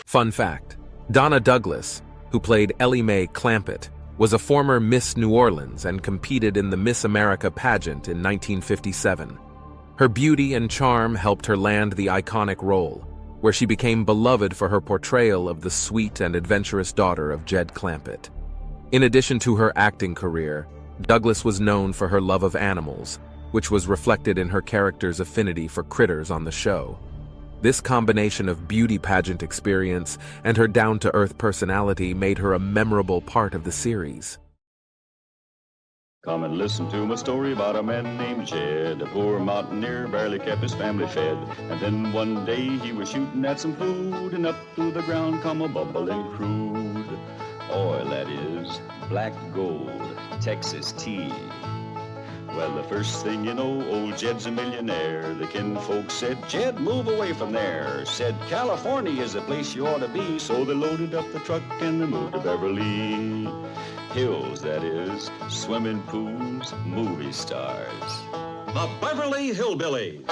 Fun fact, Donna Douglas, who played Ellie Mae Clampett, was a former Miss New Orleans and competed in the Miss America pageant in 1957. Her beauty and charm helped her land the iconic role, where she became beloved for her portrayal of the sweet and adventurous daughter of Jed Clampett. In addition to her acting career, Douglas was known for her love of animals, which was reflected in her character's affinity for critters on the show. This combination of beauty pageant experience and her down-to-earth personality made her a memorable part of the series. Come and listen to my story about a man named Jed. A poor mountaineer barely kept his family fed. And then one day he was shooting at some food, and up through the ground come a bubbling crude. Oil, that is, black gold, Texas tea. Well, the first thing you know, old Jed's a millionaire. The kinfolk said, Jed, move away from there. Said, California is the place you ought to be. So they loaded up the truck and they moved to Beverly Hills, that is, swimming pools, movie stars. The Beverly Hillbillies.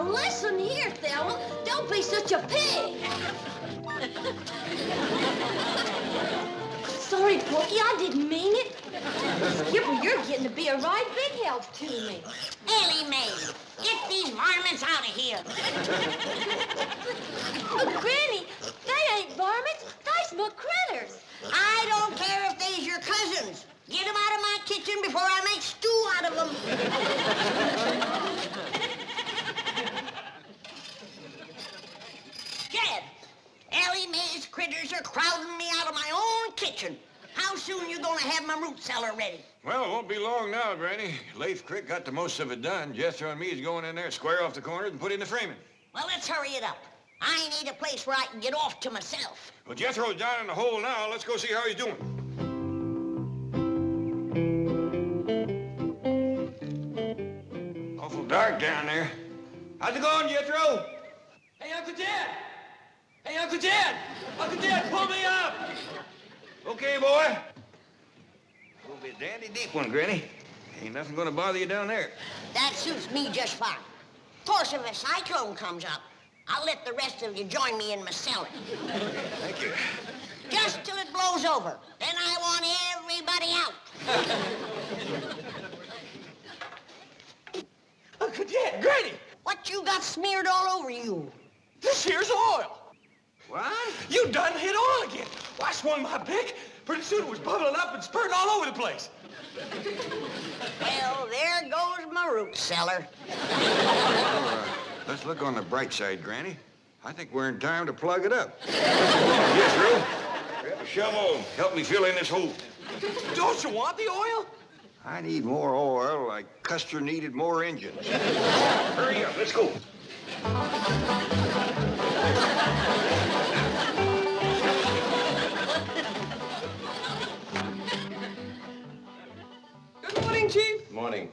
Listen here, Thelma. Don't be such a pig. Sorry, Porky, I didn't mean it. Skipper, you're getting to be a right big help to me. Ellie Mae, get these varmints out of here. But, Granny, they ain't varmints. They's my critters. I don't care if they's your cousins. Get them out of my kitchen before I make stew out of them. Jed, Ellie Mae's critters are crowding me out of my own kitchen. How soon you gonna have my root cellar ready? Well, it won't be long now, Granny. Lath Crick got the most of it done. Jethro and me is going in there, square off the corners, and put in the framing. Well, let's hurry it up. I need a place where I can get off to myself. Well, Jethro's down in the hole now. Let's go see how he's doing. Awful dark down there. How's it going, Jethro? Hey, Uncle Dad! Hey, Uncle Dad! Uncle Dad, pull me up! Okay, boy. It'll be a dandy deep one, Granny. Ain't nothing gonna bother you down there. That suits me just fine. Of course, if a cyclone comes up, I'll let the rest of you join me in my cellar. Thank you. Just till it blows over. Then I want everybody out. Uncle Dad, Granny! What you got smeared all over you? This here's oil. What? You done hit oil again. Well, I swung my pick. Pretty soon it was bubbling up and spurting all over the place. Well, there goes my root cellar. Let's look on the bright side, Granny. I think we're in time to plug it up. Yes, Drew. Grab a shovel. Help me fill in this hole. Don't you want the oil? I need more oil like Custer needed more engines. Hurry up, let's go. Good morning, Chief. Morning.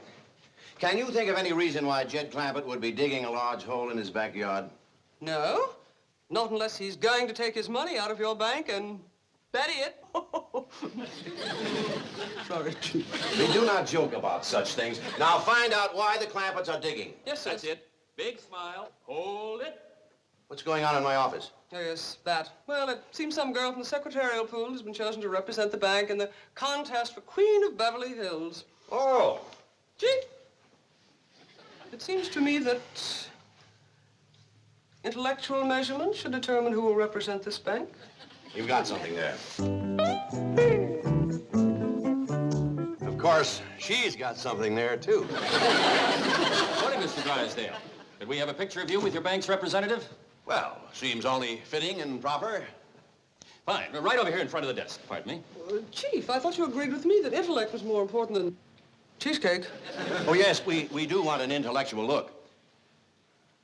Can you think of any reason why Jed Clampett would be digging a large hole in his backyard? No, not unless he's going to take his money out of your bank and bury it. Sorry, Chief. We do not joke about such things. Now find out why the Clampetts are digging. Yes, sir. That's it. Big smile. Hold it. What's going on in my office? Oh, yes, that. Well, it seems some girl from the secretarial pool has been chosen to represent the bank in the contest for Queen of Beverly Hills. Oh. Chief, it seems to me that intellectual measurement should determine who will represent this bank. You've got something there. Of course, she's got something there, too. Morning, Mr. Drysdale. Could we have a picture of you with your bank's representative? Well, seems only fitting and proper. Fine. Right over here in front of the desk. Pardon me. Chief, I thought you agreed with me that intellect was more important than cheesecake. Oh, yes, we do want an intellectual look.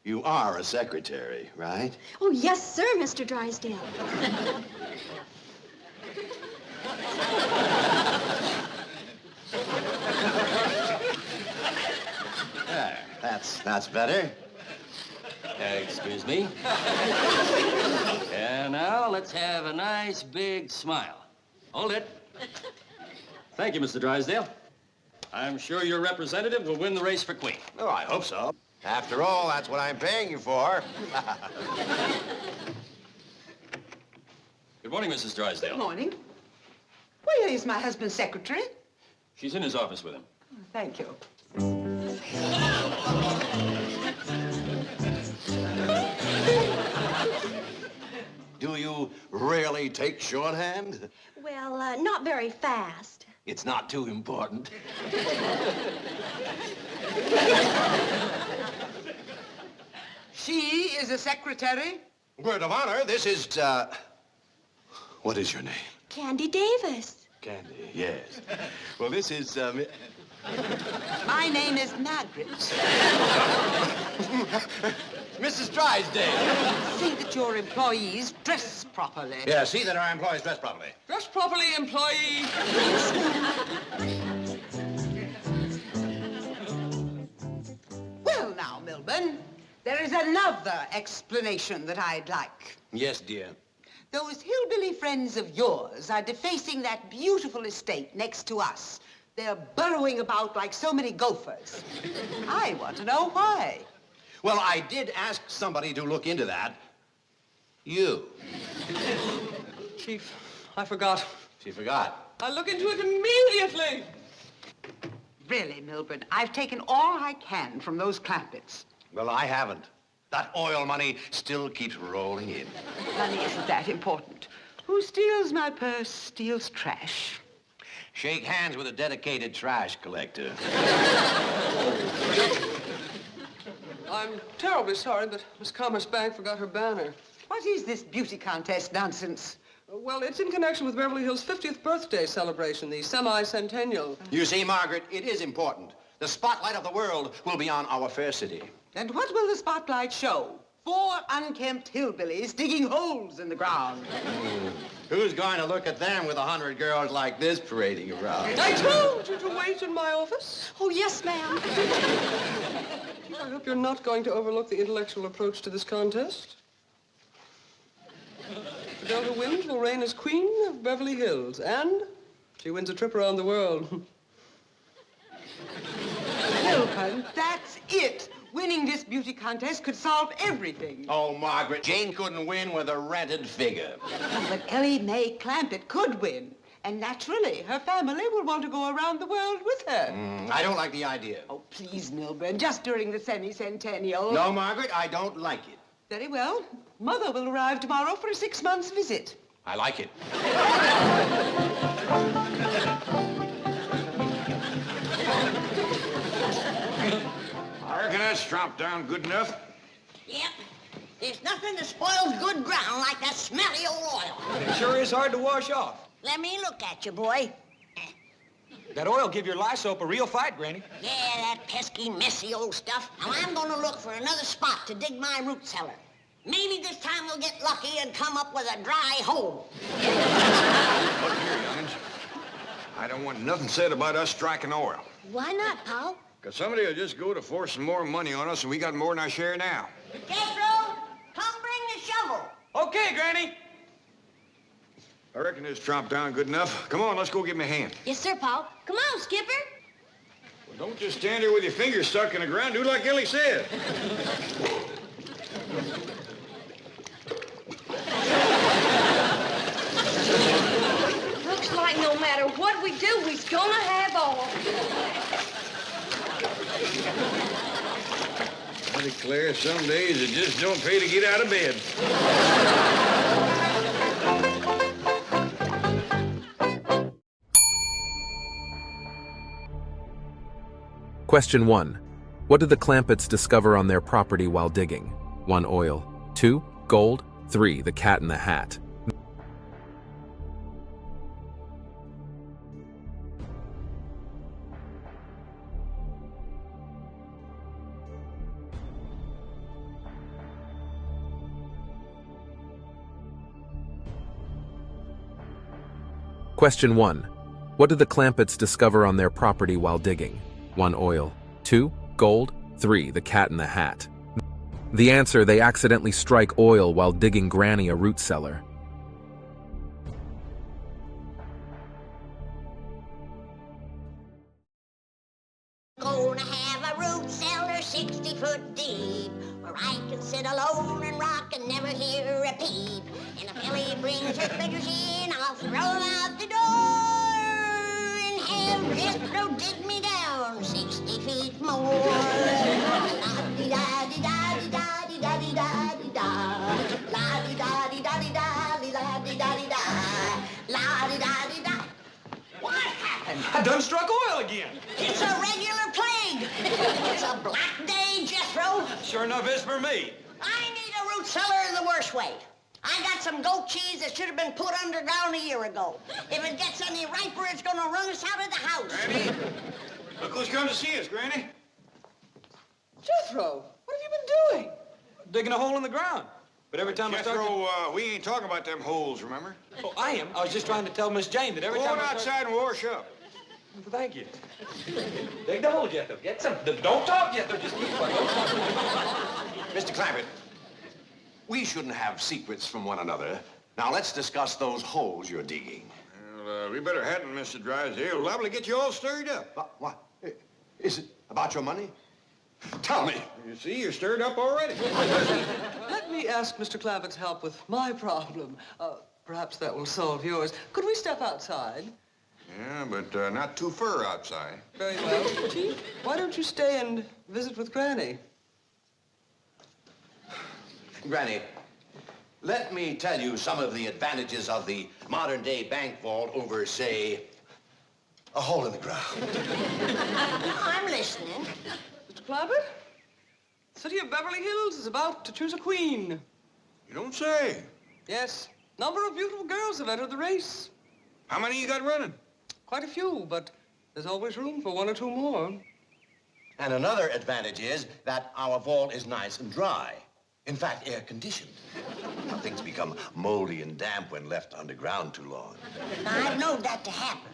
You are a secretary, right? Oh, yes, sir, Mr. Drysdale. There, that's better. Excuse me. And now let's have a nice big smile. Hold it. Thank you, Mr. Drysdale. I'm sure your representative will win the race for Queen. Oh, I hope so. After all, that's what I'm paying you for. Good morning, Mrs. Drysdale. Good morning. Where is my husband's secretary? She's in his office with him. Thank you. Do you really take shorthand? Well, not very fast. It's not too important. She is a secretary? Word of honor, this is, what is your name? Candy Davis. Candy, yes. Well, this is, My name is Margaret. Mrs. Drysdale. See that your employees dress properly. Yeah, see that our employees dress properly. Dress properly, employee. Well, now, Milburn, there is another explanation that I'd like. Yes, dear. Those hillbilly friends of yours are defacing that beautiful estate next to us. They're burrowing about like so many gophers. I want to know why. Well, I did ask somebody to look into that. You. Chief, I forgot. She forgot. I'll look into it immediately. Really, Milburn, I've taken all I can from those Clampetts. Well, I haven't. That oil money still keeps rolling in. Money isn't that important. Who steals my purse steals trash. Shake hands with a dedicated trash collector. I'm terribly sorry, but Miss Commerce Bank forgot her banner. What is this beauty contest nonsense? Well, it's in connection with Beverly Hills' 50th birthday celebration, the semi-centennial. You see, Margaret, it is important. The spotlight of the world will be on our fair city. And what will the spotlight show? 4 unkempt hillbillies digging holes in the ground. Who's going to look at them with 100 girls like this parading around? I told you to wait in my office. Oh, yes, ma'am. I hope you're not going to overlook the intellectual approach to this contest. If Delta wins, will reign as Queen of Beverly Hills, and she wins a trip around the world. Milburn, that's it. Winning this beauty contest could solve everything. Oh, Margaret, Jane couldn't win with a rented figure. But Ellie Mae Clampett could win. And naturally, her family will want to go around the world with her. I don't like the idea. Oh, please, Milburn, just during the semi-centennial. No, Margaret, I don't like it. Very well. Mother will arrive tomorrow for a 6-month visit. I like it. I reckon that's chopped down good enough. Yep. There's nothing that spoils good ground like that smelly old oil. It sure is hard to wash off. Let me look at you, boy. That oil give your lye soap a real fight, Granny. Yeah, that pesky, messy old stuff. Now, I'm gonna look for another spot to dig my root cellar. Maybe this time we'll get lucky and come up with a dry hole. Look here, young'uns. I don't want nothing said about us striking oil. Why not, Paul? Because somebody will just go to force some more money on us, and we got more than our share now. Jethro, come bring the shovel. Okay, Granny. I reckon it's chopped down good enough. Come on, let's go give me a hand. Yes, sir, Paul. Come on, Skipper. Well, don't just stand here with your fingers stuck in the ground. Do like Ellie said. Looks like no matter what we do, we's gonna have oil. I declare, some days it just don't pay to get out of bed. Question 1. What did the Clampetts discover on their property while digging? 1. Oil. 2. Gold. 3. The cat in the hat. Question 1. What did the Clampetts discover on their property while digging? 1. Oil. 2. Gold. 3. The cat in the hat. The answer, they accidentally strike oil while digging Granny a root cellar. Gonna have a root cellar 60 foot deep, where I can sit alone and rock and never hear a peep. And if Ellie brings her figures in, I'll throw them out the door and have Jethro dig me down 60 feet more. La-di-da-di-da-di-da-di-da-di-da-di-da. La-di-da-di-da-di-da-di-da-di-da. La-di-da-di-da. What happened? I done struck oil again. It's a regular plague. It's a black day, Jethro. Sure enough is for me. I need a root cellar the worst way. I got some goat cheese that should have been put underground a year ago. If it gets any riper, it's gonna run us out of the house. Granny, look who's come to see us, Granny. Jethro, what have you been doing? Digging a hole in the ground. But every time I start Jethro, we ain't talking about them holes, remember? Oh, I am. I was just trying to tell Miss Jane that every Go time on I outside and wash up. Thank you. Dig the hole, Jethro. Get some. Don't talk, Jethro. Just keep quiet. Mr. Clampett, we shouldn't have secrets from one another. Now, let's discuss those holes you're digging. Well, we better hadn't, Mr. Drysdale. Liable to get you all stirred up. What? Is it about your money? Tell me. You see, you're stirred up already. Let me ask Mr. Clampett's help with my problem. Perhaps that will solve yours. Could we step outside? Yeah, but not too far outside. Very well. Chief, why don't you stay and visit with Granny? Granny, let me tell you some of the advantages of the modern-day bank vault over, say, a hole in the ground. I'm listening. Mr. Clampett, the city of Beverly Hills is about to choose a queen. You don't say. Yes, number of beautiful girls have entered the race. How many you got running? Quite a few, but there's always room for one or two more. And another advantage is that our vault is nice and dry. In fact, air-conditioned. Now, things become moldy and damp when left underground too long. Now, I've known that to happen.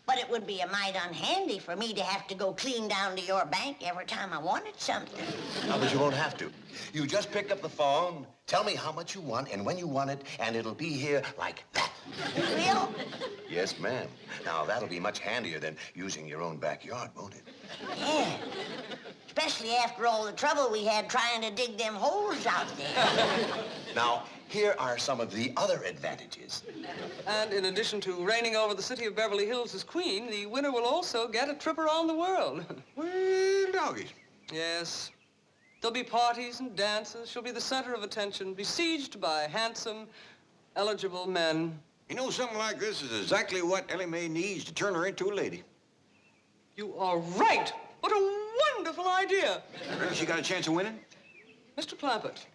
But it would be a mite unhandy for me to have to go clean down to your bank every time I wanted something. No, but you won't have to. You just pick up the phone, tell me how much you want and when you want it, and it'll be here like that. Real? Yes, ma'am. Now, that'll be much handier than using your own backyard, won't it? Yeah. Especially after all the trouble we had trying to dig them holes out there. Now, here are some of the other advantages. And in addition to reigning over the city of Beverly Hills as queen, the winner will also get a trip around the world. Well, doggies. Yes. There'll be parties and dances. She'll be the center of attention, besieged by handsome, eligible men. You know, something like this is exactly what Ellie Mae needs to turn her into a lady. You are right. What a wonderful idea. Really, she got a chance of winning? Mr. Clampett,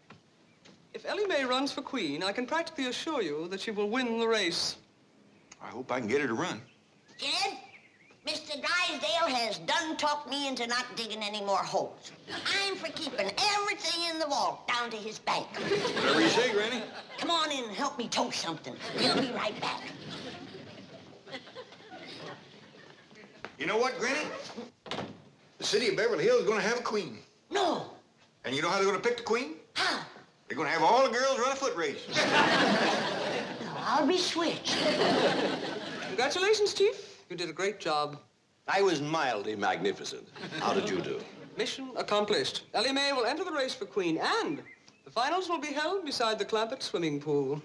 if Ellie Mae runs for queen, I can practically assure you that she will win the race. I hope I can get her to run. Jed, Mr. Drysdale has done talked me into not digging any more holes. I'm for keeping everything in the vault down to his bank. Whatever you say, Granny. Come on in and help me toast something. We'll be right back. You know what, Granny? The city of Beverly Hills is going to have a queen. No. And you know how they're going to pick the queen? How? They're going to have all the girls run a foot race. No, I'll be switched. Congratulations, Chief. You did a great job. I was mildly magnificent. How did you do? Mission accomplished. Ellie Mae will enter the race for queen, and the finals will be held beside the Clampett swimming pool.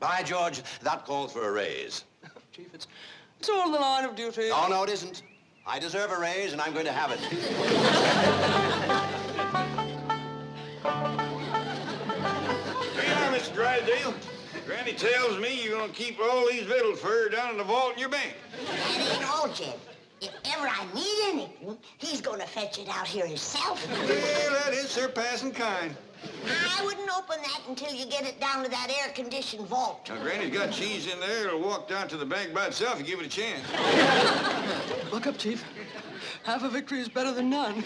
By George, that calls for a raise. Chief, it's all in the line of duty. Oh, no, it isn't. I deserve a raise, and I'm going to have it. Here you are, Mr. Drysdale. Granny tells me you're going to keep all these victuals for her down in the vault in your bank. That ain't all, Jed. If ever I need anything, he's gonna fetch it out here himself. Well, that is surpassing kind. I wouldn't open that until you get it down to that air-conditioned vault. Now, Granny's got cheese in there. It'll walk down to the bank by itself if you give it a chance. Look up, Chief. Half a victory is better than none.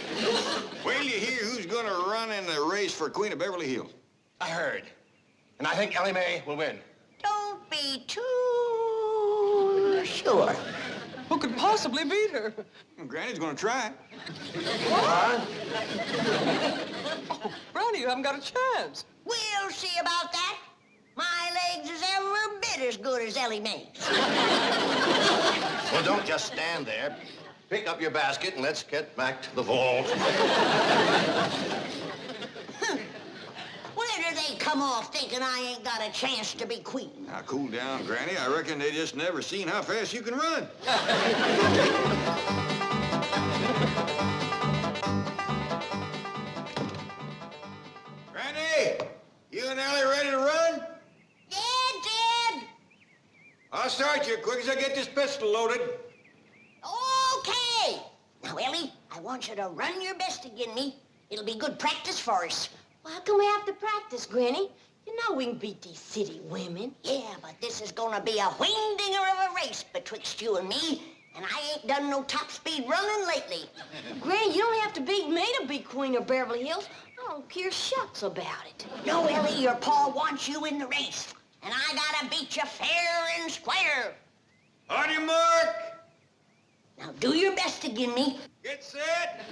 Well, you hear who's going to run in the race for Queen of Beverly Hills. I heard. And I think Ellie Mae will win. Don't be too sure. Who could possibly beat her? Granny's gonna try. Oh, Brownie, you haven't got a chance. We'll see about that. My legs is every bit as good as Ellie Mae's. Well, don't just stand there. Pick up your basket and let's get back to the vault. Where do they come off thinking I ain't got a chance to be queen? Now, cool down, Granny. I reckon they just never seen how fast you can run. Granny, you and Ellie ready to run? Yeah, Dad. I'll start you quick as I get this pistol loaded. Okay. Now, Ellie, I want you to run your best again me. It'll be good practice for us. Well, how can we have to practice, Granny? You know we can beat these city women. Yeah, but this is gonna be a wing-dinger of a race betwixt you and me, and I ain't done no top-speed running lately. Granny, you don't have to beat me to be Queen of Beverly Hills. I don't care shucks about it. No, Ellie, your pa wants you in the race, and I gotta beat you fair and square. On your mark. Now, do your best again me. Get set.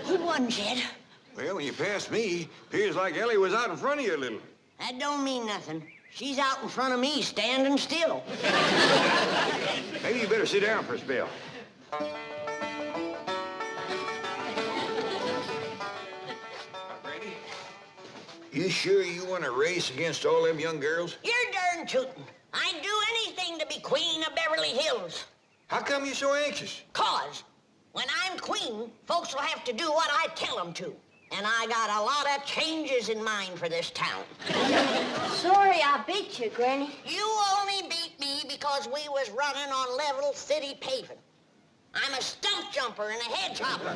Who won, Jed? Well, when you passed me, appears like Ellie was out in front of you a little. That don't mean nothing. She's out in front of me, standing still. Maybe you better sit down for a spell. Granny, you sure you want to race against all them young girls? You're darn tootin'. I'd do anything to be queen of Beverly Hills. How come you're so anxious? 'Cause when I'm queen, folks will have to do what I tell them to. And I got a lot of changes in mind for this town. Sorry I beat you, Granny. You only beat me because we was running on level city paving. I'm a stump jumper and a hedge hopper.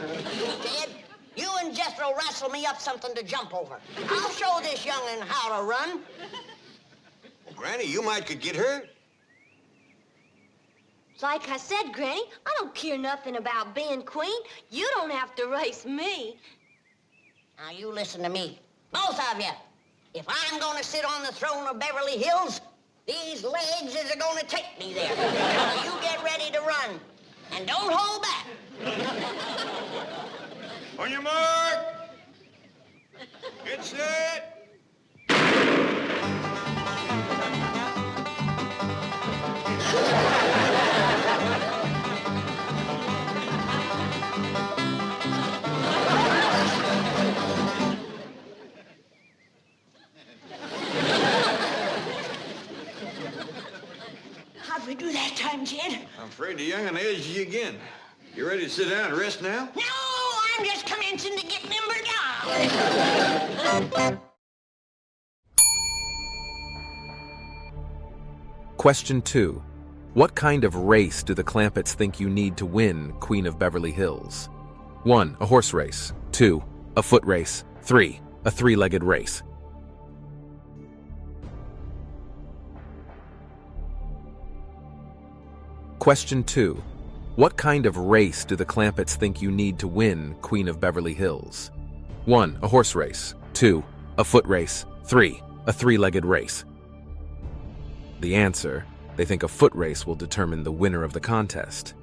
Jed, you and Jethro wrestle me up something to jump over. I'll show this young'un how to run. Well, Granny, you might could get hurt. Like I said, Granny, I don't care nothing about being queen. You don't have to race me. Now, you listen to me. Both of you. If I'm gonna sit on the throne of Beverly Hills, these legs is gonna take me there. Now, you get ready to run. And don't hold back. On your mark. Get set. How'd we do that time, Jed? I'm afraid the young'un edged you again. You ready to sit down and rest now? No, I'm just commencing to get limbered down. Question 2. What kind of race do the Clampetts think you need to win Queen of Beverly Hills? 1. A horse race. 2. A foot race. 3. A three-legged race. Question 2. What kind of race do the Clampetts think you need to win Queen of Beverly Hills? 1. A horse race. 2. A foot race. 3. A three-legged race. The answer: they think a foot race will determine the winner of the contest.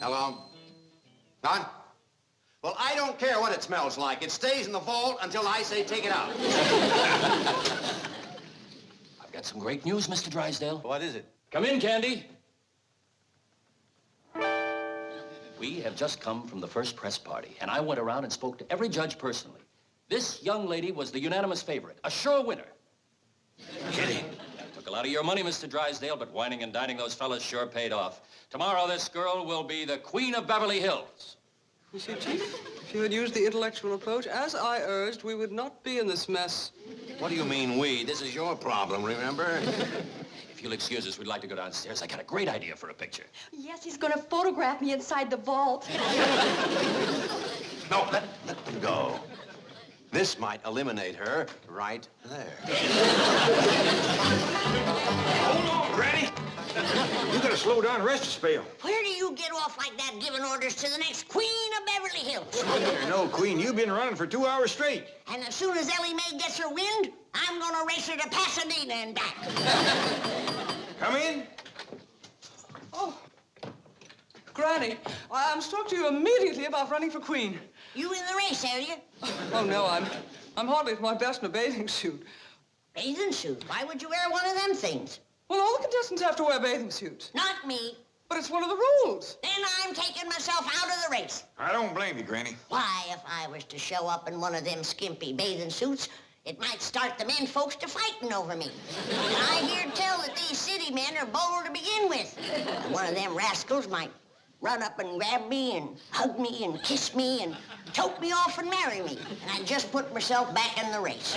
Hello? None? Well, I don't care what it smells like. It stays in the vault until I say take it out. I've got some great news, Mr. Drysdale. What is it? Come in, Candy. We have just come from the first press party, and I went around and spoke to every judge personally. This young lady was the unanimous favorite, a sure winner. Kidding. Took a lot of your money, Mr. Drysdale, but whining and dining those fellas sure paid off. Tomorrow, this girl will be the Queen of Beverly Hills. You see, Chief, if you had used the intellectual approach, as I urged, we would not be in this mess. What do you mean, we? This is your problem, remember? If you'll excuse us, we'd like to go downstairs. I got a great idea for a picture. Yes, he's going to photograph me inside the vault. No, let them go. This might eliminate her right there. Hold on, Granny. You gotta slow down the rest of the spell. Where do you get off like that giving orders to the next queen of Beverly Hills? No, Queen, you've been running for 2 hours straight. And as soon as Ellie Mae gets her wind, I'm gonna race her to Pasadena and back. Come in. Oh, Granny, I'm to talk to you immediately about running for queen. You in the race, are you? Oh, no, I'm hardly at my best in a bathing suit. Bathing suit? Why would you wear one of them things? Well, all the contestants have to wear bathing suits. Not me. But it's one of the rules. Then I'm taking myself out of the race. I don't blame you, Granny. Why, if I was to show up in one of them skimpy bathing suits, it might start the men folks to fighting over me. And I hear tell that these city men are bold to begin with. And one of them rascals might run up and grab me and hug me and kiss me and tote me off and marry me. And I just put myself back in the race.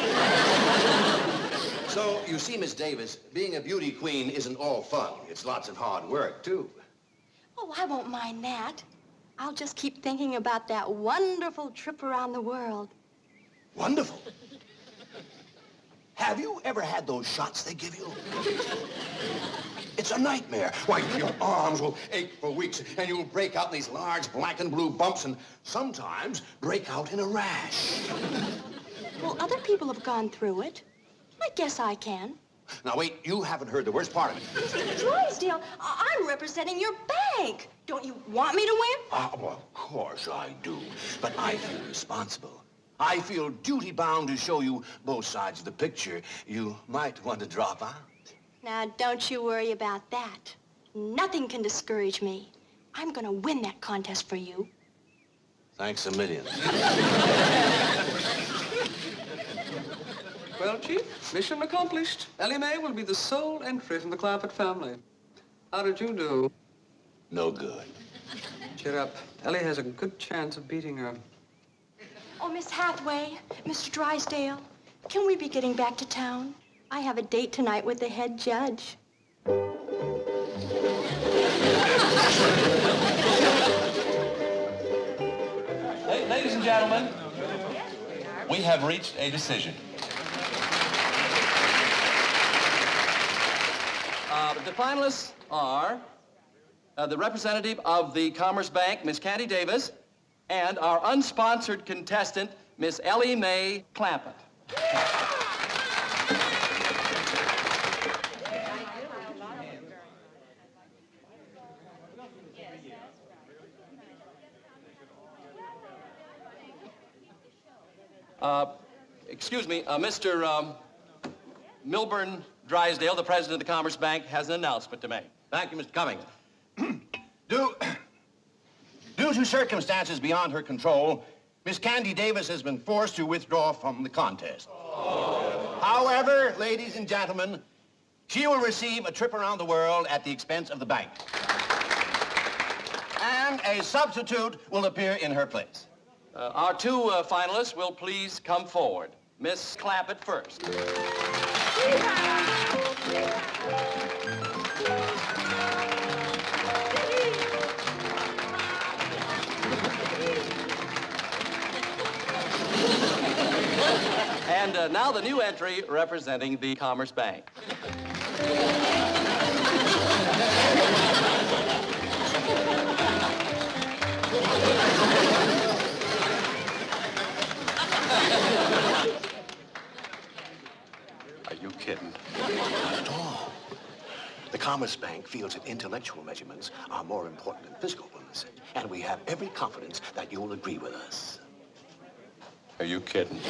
So, you see, Miss Davis, being a beauty queen isn't all fun. It's lots of hard work, too. Oh, I won't mind that. I'll just keep thinking about that wonderful trip around the world. Wonderful. Have you ever had those shots they give you? It's a nightmare. Why, your arms will ache for weeks, and you'll break out in these large black and blue bumps, and sometimes break out in a rash. Well, other people have gone through it. I guess I can. Now, wait, you haven't heard the worst part of it. Mr. Drysdale, I'm representing your bank. Don't you want me to win? Well, of course I do, but I feel responsible. I feel duty-bound to show you both sides of the picture. You might want to drop out. Now, don't you worry about that. Nothing can discourage me. I'm going to win that contest for you. Thanks a million. Well, Chief, mission accomplished. Ellie Mae will be the sole entry from the Clampett family. How did you do? No good. Cheer up. Ellie has a good chance of beating her. Oh, Miss Hathaway, Mr. Drysdale, can we be getting back to town? I have a date tonight with the head judge. Ladies and gentlemen, we have reached a decision. The finalists are the representative of the Commerce Bank, Miss Candy Davis, and our unsponsored contestant, Miss Ellie Mae Clampett. Excuse me, Mr. Milburn Drysdale, the president of the Commerce Bank, has an announcement to make. Thank you, Mr. Cummings. Due to circumstances beyond her control, Miss Candy Davis has been forced to withdraw from the contest. Oh. However, ladies and gentlemen, she will receive a trip around the world at the expense of the bank. And a substitute will appear in her place. Our two finalists will please come forward. Miss Clampett first. And now the new entry representing the Commerce Bank. Are you kidding? Not at all. The Commerce Bank feels that intellectual measurements are more important than physical ones. And we have every confidence that you'll agree with us. Are you kidding?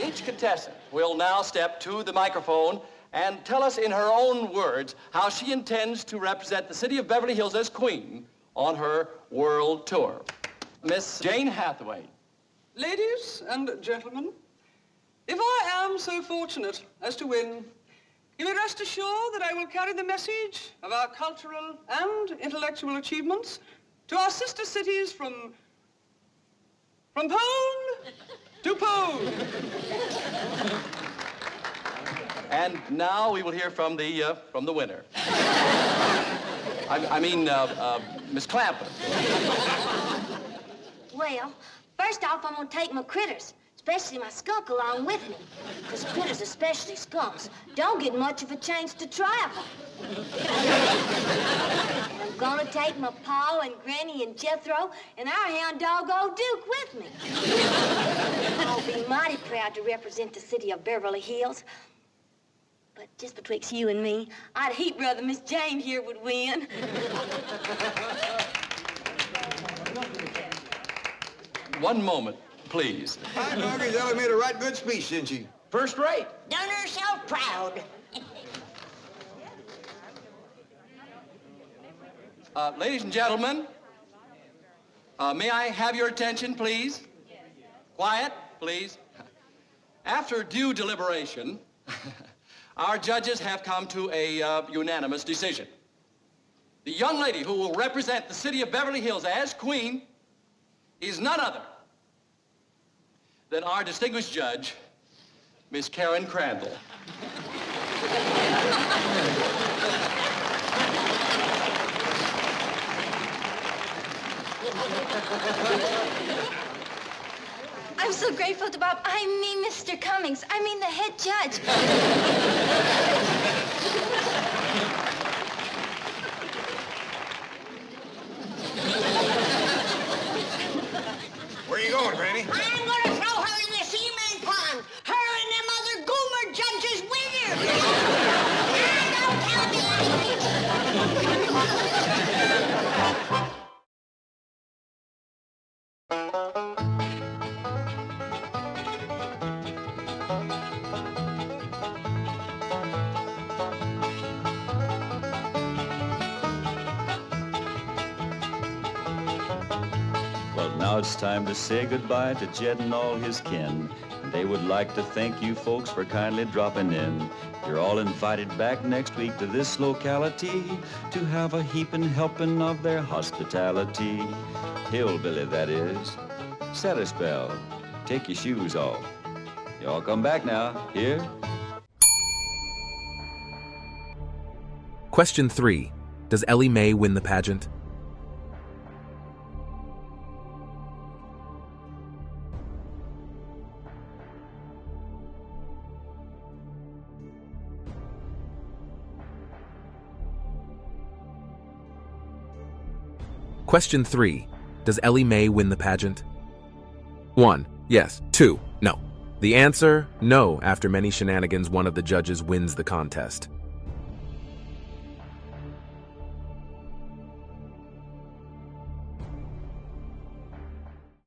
Each contestant will now step to the microphone and tell us in her own words how she intends to represent the city of Beverly Hills as queen on her world tour. Miss Jane Hathaway. Ladies and gentlemen, if I am so fortunate as to win, you may rest assured that I will carry the message of our cultural and intellectual achievements to our sister cities from From pone to pone. And now we will hear from the winner. I mean, Miss Clampett. Well, first off, I'm gonna take my critters, especially my skunk, along with me. Because critters, especially skunks, don't get much of a chance to travel. And I'm gonna take my Pa and Granny and Jethro and our hound dog, old Duke, with me. I'll be mighty proud to represent the city of Beverly Hills. But just betwixt you and me, I'd heap rather Miss Jane here would win. One moment, please. I know Ella made a right good speech, didn't she? First rate. Done herself proud. Ladies and gentlemen, may I have your attention, please? Quiet, please. After due deliberation, our judges have come to a unanimous decision. The young lady who will represent the city of Beverly Hills as queen is none other than our distinguished judge, Miss Karen Crandall. I'm so grateful to Bob. I mean, Mr. Cummings. I mean, the head judge. Where you going, Granny? I'm gonna throw her in the cement pond. Her and them other goomer judges with her. Now, don't tell me Well, now it's time to say goodbye to Jed and all his kin. And they would like to thank you folks for kindly dropping in. You're all invited back next week to this locality to have a heaping helping of their hospitality. Hillbilly, that is. Set a spell. Take your shoes off. Y'all come back now. Here? Question 3. Does Ellie Mae win the pageant? Question 3. Does Ellie Mae win the pageant? 1. Yes. 2. No. The answer, no. After many shenanigans, one of the judges wins the contest.